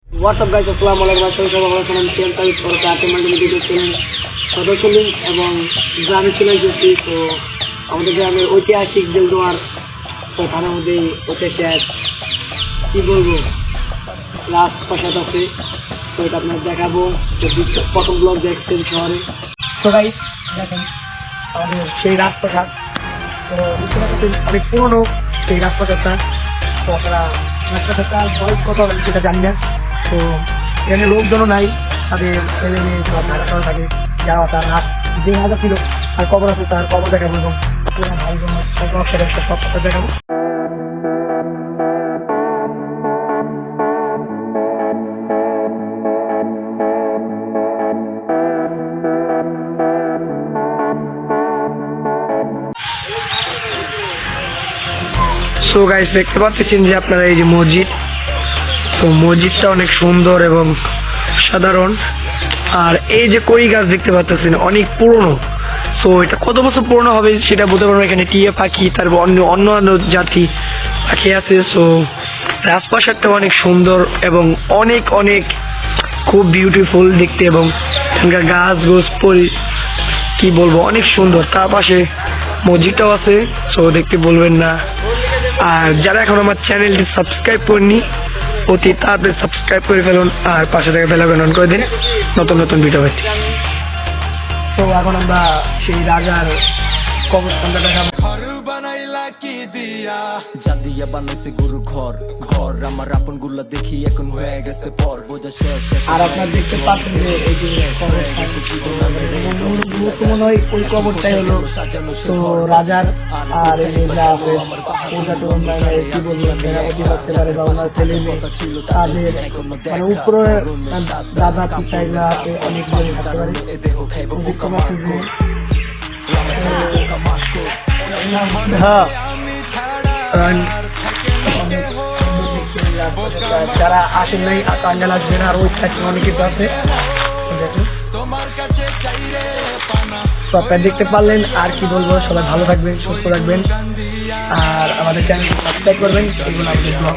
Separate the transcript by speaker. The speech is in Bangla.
Speaker 1: হোয়াটসঅ্যাপ গাইস, আসসালামু আলাইকুম। সবাই ভালো আছেন? আমি সিএম তারিখ সরকার আটে মান্ডি ভিডিও চ্যানেল সদস্য লিঙ্ক এবং গ্রামে চলে এসেছি। তো আমাদের গ্রামের ঐতিহাসিক জেলদুয়ার ওখানের মধ্যে ঐতিহাসিক কী বলবো রাজপ্রাসাদ আছে, তো এটা আপনার দেখাবো। তো প্রথম ব্লগ দেখছেন শহরে। তো গাইস দেখেন আমাদের সেই রাজপ্রাসাদ, তো অনেক পুরোনো সেই রাজপ্রাসাদটা। তো আপনারা রাজপ্রাসাদটা বয়স কত সেটা জানি না। তো এখানে লোকজনও নাই, তাদের ছেলে মেয়ে সব ঢাকা শহরে থাকে। যারা তার হাত যে হাজা ছিল আর কবর আছে, তার কবর দেখাবো এবং পুরো ভাই বোন সব কথা দেখাবো। সো গাইস, দেখতে পাচ্ছেন যে আপনারা এই যে মসজিদ, তো মসজিদটা অনেক সুন্দর এবং সাধারণ। আর এই যে কড়ি গাছ দেখতে পাচ্ছেন অনেক পুরনো। তো এটা কত বছর পুরনো হবে সেটা বলতে পারবো। এখানে টিয়া পাখি, তারপর অন্য জাতি পাখি আছে। সো রাজপ্রাসাদটা অনেক সুন্দর এবং অনেক অনেক খুব বিউটিফুল দেখতে, এবং এখানকার গাছ গোছ কি বলবো অনেক সুন্দর। তার পাশে মসজিদটাও আছে, সো দেখতে বলবেন না। আর যারা এখন আমার চ্যানেলটি সাবস্ক্রাইব করেননি, অতি তাড়াতাড়ি সাবস্ক্রাইব করে ফেলুন আর পাশে থেকে বেল আইকন অন করে দিন নতুন নতুন ভিডিও পেতে। তো এখন আমরা সেই রাজার কবরস্থানটা দেখাবো।
Speaker 2: জাদিয়া বানাইছে গুরু ঘর ঘর, আমার আপন গুলা দেখি এখন হয়ে গেছে পর বোঝা শেষ।
Speaker 1: আর আপনারা দেখতে পাচ্ছেন যে এই যে মনে হয় ওই কবরটাই হলো তো রাজার। আর এই যে যা আছে কি বলবো সেনাপতি হতে পারে বা ওনার ছেলে মেয়ে, তাদের মানে উপরে দাদা পিতাইরা আছে, অনেক জন থাকতে পারে। যারা আসেন নাই টাঙ্গাল আসবেন, আর ওই সাইড অনেকে তো আছে। তো আপনারা দেখতে পারলেন। আর কি বলবো, সবাই ভালো থাকবেন, সুস্থ থাকবেন আর আমাদের চ্যানেল সাবস্ক্রাইব করবেন। এগুলো আমাদের ব্লগ।